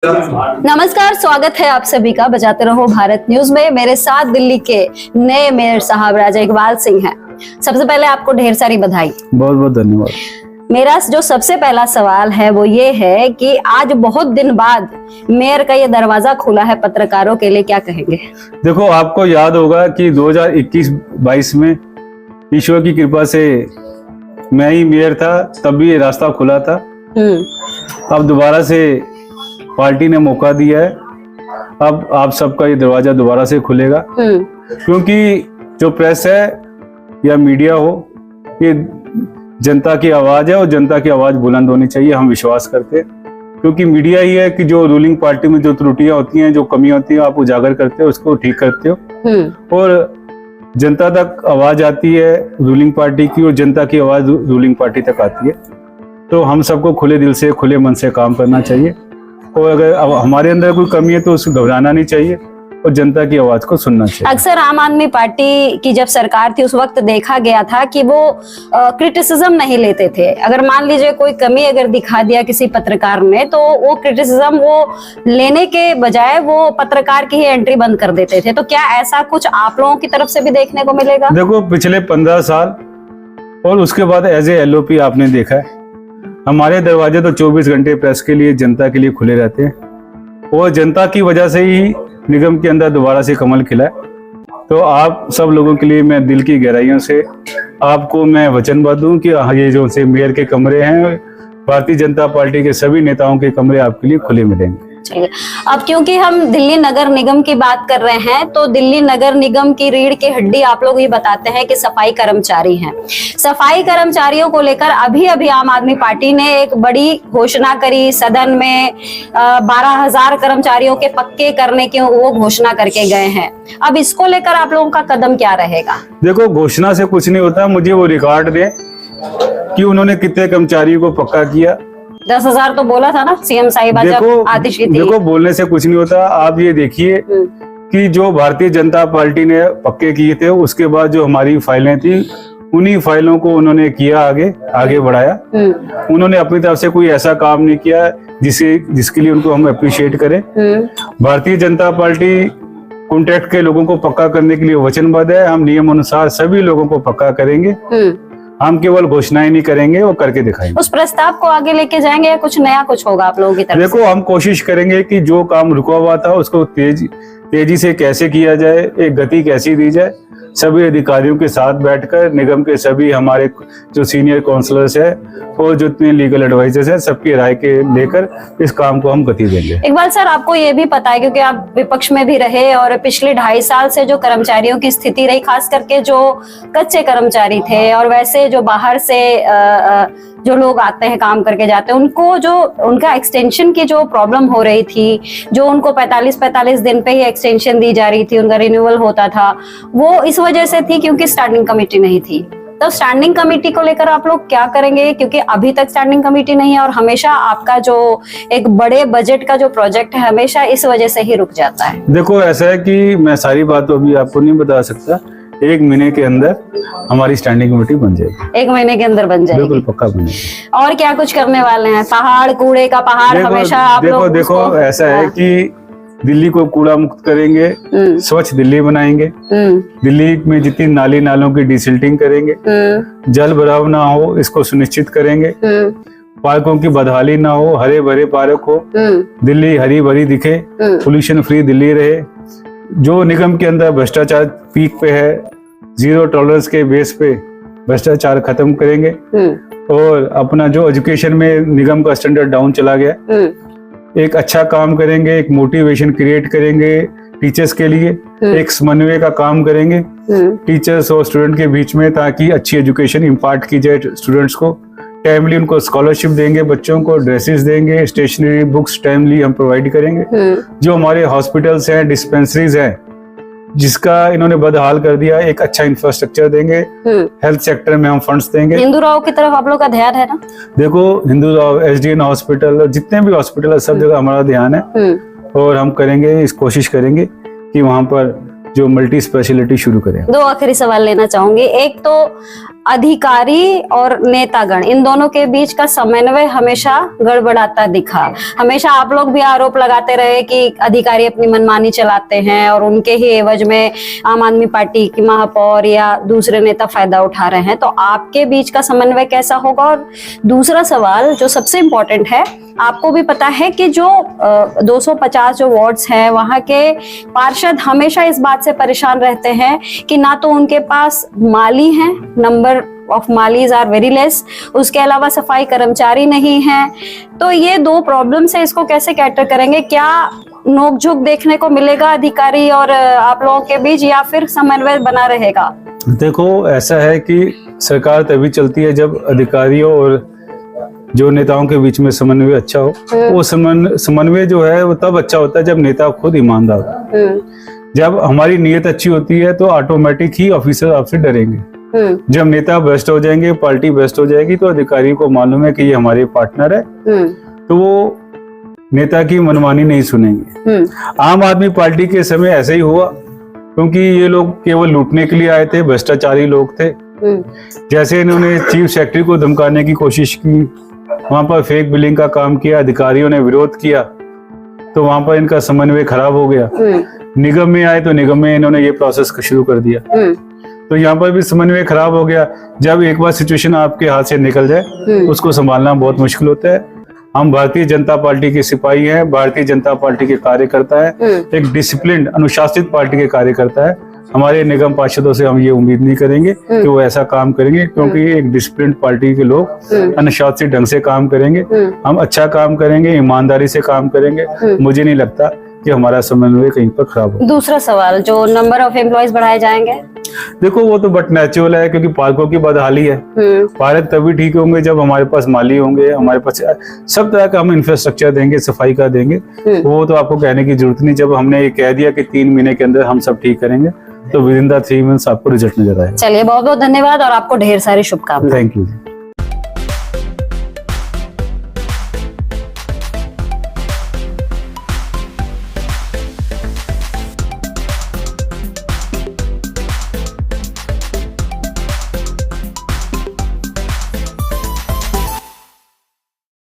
नमस्कार, स्वागत है आप सभी का बजाते रहो भारत न्यूज में। मेरे साथ दिल्ली के नए मेयर साहब राजा इकबाल सिंह हैं। सबसे पहले आपको ढेर सारी बधाई। बहुत बहुत धन्यवाद। मेरा जो सबसे पहला सवाल है वो ये है कि आज बहुत दिन बाद मेयर का ये दरवाजा खुला है पत्रकारों के लिए, क्या कहेंगे? देखो, आपको याद होगा कि 2021-22 में ईश्वर की कृपा से मैं ही मेयर था, तब भी ये रास्ता खुला था। अब दोबारा से पार्टी ने मौका दिया है, अब आप सबका ये दरवाजा दोबारा से खुलेगा। क्योंकि जो प्रेस है या मीडिया हो, ये जनता की आवाज है और जनता की आवाज बुलंद होनी चाहिए, हम विश्वास करते हैं। क्योंकि मीडिया ही है कि जो रूलिंग पार्टी में जो त्रुटियां होती हैं, जो कमियां होती हैं, आप उजागर करते हो, उसको ठीक करते हो और जनता तक आवाज आती है रूलिंग पार्टी की और जनता की आवाज रूलिंग पार्टी तक आती है। तो हम सबको खुले दिल से, खुले मन से काम करना चाहिए और अगर अब हमारे अंदर कोई कमी है तो उसको घबराना नहीं चाहिए और जनता की आवाज को सुनना चाहिए। अक्सर आम आदमी पार्टी की जब सरकार थी उस वक्त देखा गया था कि वो क्रिटिसिज्म नहीं लेते थे। अगर मान लीजिए कोई कमी अगर दिखा दिया किसी पत्रकार ने, तो वो क्रिटिसिज्म वो लेने के बजाय वो पत्रकार की ही एंट्री बंद कर देते थे। तो क्या ऐसा कुछ आप लोगों की तरफ से भी देखने को मिलेगा? देखो, पिछले 15 साल और उसके बाद एज ए LOP आपने देखा है, हमारे दरवाजे तो 24 घंटे प्रेस के लिए, जनता के लिए खुले रहते हैं और जनता की वजह से ही निगम के अंदर दोबारा से कमल खिला है। तो आप सब लोगों के लिए मैं दिल की गहराइयों से आपको मैं वचनबद्ध हूँ कि ये जो से मेयर के कमरे हैं, भारतीय जनता पार्टी के सभी नेताओं के कमरे आपके लिए खुले मिलेंगे। अब क्योंकि हम दिल्ली नगर निगम की बात कर रहे हैं, तो दिल्ली नगर निगम की रीढ़ की हड्डी आप लोग ये बताते हैं कि सफाई कर्मचारी हैं। सफाई कर्मचारियों को लेकर अभी अभी आम आदमी पार्टी ने एक बड़ी घोषणा करी सदन में, 12,000 कर्मचारियों के पक्के करने की वो घोषणा करके गए हैं। अब इसको लेकर आप लोगों का कदम क्या रहेगा? देखो, घोषणा से कुछ नहीं होता, मुझे वो रिकॉर्ड दे कि उन्होंने कितने कर्मचारियों को पक्का किया। 10,000 तो बोला था ना CM साहिबा जब आतिशी थी। देखो, बोलने से कुछ नहीं होता। आप ये देखिए कि जो भारतीय जनता पार्टी ने पक्के किए थे, उसके बाद जो हमारी फाइलें थी, उन्हीं फाइलों को उन्होंने किया आगे बढ़ाया। उन्होंने अपनी तरफ से कोई ऐसा काम नहीं किया जिसके लिए उनको हम अप्रिशिएट करें। भारतीय जनता पार्टी कॉन्ट्रैक्ट के लोगों को पक्का करने के लिए वचनबद्ध है। हम नियम अनुसार सभी लोगों को पक्का करेंगे। हम केवल घोषणाएं नहीं करेंगे, वो करके दिखाएंगे। उस प्रस्ताव को आगे लेके जाएंगे या कुछ नया कुछ होगा आप लोगों की तरफ? देखो, हम कोशिश करेंगे कि जो काम रुका हुआ था उसको तेजी से कैसे किया जाए, एक गति कैसी दी जाए। सभी अधिकारियों के साथ बैठकर निगम के सभी हमारे जो सीनियर काउंसलर्स है और जितने लीगल एडवाइजर्स हैं, सबकी राय के लेकर इस काम को हम गति देंगे। इकबाल सर, आपको ये भी पता है क्योंकि आप विपक्ष में भी रहे और पिछले 2.5 साल से जो कर्मचारियों की स्थिति रही, खास करके जो कच्चे कर्मचारी थे और वैसे जो बाहर से जो लोग आते हैं काम करके जाते हैं, उनको जो उनका एक्सटेंशन की जो प्रॉब्लम हो रही थी, जो उनको 45 दिन पे ही एक्सटेंशन दी जा रही थी, उनका रिन्यूअल होता था, वो इस वजह से थी क्योंकि स्टैंडिंग कमेटी नहीं थी। तो स्टैंडिंग कमेटी को लेकर आप लोग क्या करेंगे? क्योंकि अभी तक स्टैंडिंग कमेटी नहीं है और हमेशा आपका जो एक बड़े बजट का जो प्रोजेक्ट है, हमेशा इस वजह से ही रुक जाता है। देखो, ऐसा है कि मैं सारी बात तो अभी आपको नहीं बता सकता। 1 महीने के अंदर हमारी स्टैंडिंग कमेटी बन जाएगी। 1 महीने के अंदर बन जाएगी? बिल्कुल पक्का बन जाएगी। और क्या कुछ करने वाले हैं? पहाड़, कूड़े का पहाड़ हमेशा आप लोग देखो, ऐसा है कि दिल्ली को कूड़ा मुक्त करेंगे, स्वच्छ दिल्ली बनाएंगे, दिल्ली में जितनी नाली नालों की डिसिल्टिंग करेंगे, जल भराव ना हो इसको सुनिश्चित करेंगे, पार्कों की बदहाली ना हो, हरे भरे पार्क हो, दिल्ली हरी भरी दिखे, पोल्यूशन फ्री दिल्ली रहे। जो निगम के अंदर भ्रष्टाचार पीक पे है, 0 टॉलरेंस के बेस पे भ्रष्टाचार खत्म करेंगे और अपना जो एजुकेशन में निगम का स्टैंडर्ड डाउन चला गया, एक अच्छा काम करेंगे, एक मोटिवेशन क्रिएट करेंगे टीचर्स के लिए, एक समन्वय का काम करेंगे टीचर्स और स्टूडेंट के बीच में, ताकि अच्छी एजुकेशन इम्पार्ट की जाए स्टूडेंट्स को। टाइमली उनको स्कॉलरशिप देंगे, बच्चों को ड्रेसेस देंगे, स्टेशनरी बुक्स टाइमली हम प्रोवाइड करेंगे। जो हमारे हॉस्पिटल्स हैं, डिस्पेंसरीज हैं, जिसका इन्होंने बदहाल कर दिया, एक अच्छा इंफ्रास्ट्रक्चर देंगे। हेल्थ सेक्टर में हम फंड्स देंगे। हिंदू राव की तरफ आप लोग का ध्यान है ना? देखो, हिंदू राव, SDN हॉस्पिटल, जितने भी हॉस्पिटल है, सब जगह हमारा ध्यान है और हम करेंगे, इस कोशिश करेंगे कि वहां पर जो मल्टी स्पेशलिटी शुरू करें। 2 आखिरी सवाल लेना चाहूंगी। एक तो अधिकारी और नेतागण इन दोनों के बीच का समन्वय हमेशा गड़बड़ाता दिखा। हमेशा आप लोग भी आरोप लगाते रहे कि अधिकारी अपनी मनमानी चलाते हैं और उनके ही एवज में आम आदमी पार्टी की महापौर या दूसरे नेता फायदा उठा रहे हैं। तो आपके बीच का समन्वय कैसा होगा? और दूसरा सवाल जो सबसे इम्पोर्टेंट है, आपको भी पता है कि जो 250 जो वार्ड्स हैं वहां के पार्षद हमेशा इस बात से परेशान रहते हैं कि ना तो उनके पास माली हैं, नंबर ऑफ मालीज आर वेरी लेस, उसके अलावा सफाई कर्मचारी नहीं हैं। तो ये दो प्रॉब्लम्स है, इसको कैसे कैटर करेंगे? क्या नोकझोंक देखने को मिलेगा अधिकारी और आप लोगों के बीच, या फिर समन्वय बना रहेगा? देखो, ऐसा है कि सरकार तभी चलती है जब अधिकारियों और जो नेताओं के बीच में समन्वय अच्छा हो। वो समन्वय जो है वो तब अच्छा होता है जब नेता खुद ईमानदार हो। जब हमारी नीयत अच्छी होती है तो ऑटोमेटिक ही ऑफिसर आपसे डरेंगे। जब नेता भ्रष्ट हो जाएंगे, पार्टी भ्रष्ट हो जाएगी, तो अधिकारी को मालूम है कि ये हमारे पार्टनर है, तो वो नेता की मनमानी नहीं सुनेंगे। आम आदमी पार्टी के समय ऐसा ही हुआ, क्योंकि ये लोग केवल लूटने के लिए आए थे, भ्रष्टाचारी लोग थे। जैसे इन्होंने चीफ सेक्रेटरी को धमकाने की कोशिश की, वहां पर फेक बिलिंग का काम किया, अधिकारियों ने विरोध किया, तो वहां पर इनका समन्वय खराब हो गया। निगम में आए तो निगम में इन्होंने ये प्रोसेस शुरू कर दिया, तो यहाँ पर भी समन्वय खराब हो गया। जब एक बार सिचुएशन आपके हाथ से निकल जाए, उसको संभालना बहुत मुश्किल होता है। हम भारतीय जनता पार्टी के सिपाही हैं, भारतीय जनता पार्टी के कार्यकर्ता है, एक डिसिप्लिन अनुशासित पार्टी के कार्यकर्ता है। हमारे निगम पार्षदों से हम ये उम्मीद नहीं करेंगे कि वो ऐसा काम करेंगे, क्योंकि एक डिसिप्लिन पार्टी के लोग अनुशासित ढंग से काम करेंगे। हम अच्छा काम करेंगे, ईमानदारी से काम करेंगे। मुझे नहीं लगता कि हमारा समन्वय कहीं पर खराब हो। दूसरा सवाल, जो नंबर ऑफ एम्प्लॉयज बढ़ाए जाएंगे? देखो, वो तो बट नेचुरल है, क्योंकि पार्कों की बदहाली है। पार्क तभी ठीक होंगे जब हमारे पास माली होंगे, हमारे पास सब तरह का हम इंफ्रास्ट्रक्चर देंगे, सफाई का देंगे। वो तो आपको कहने की जरूरत नहीं। जब हमने ये कह दिया कि 3 महीने के अंदर हम सब ठीक करेंगे, तो विद इन द 3 मंथ्स आपको रिजल्ट नजर आएगा। चलिए, बहुत बहुत धन्यवाद और आपको ढेर सारी शुभकामनाएं। Thank you.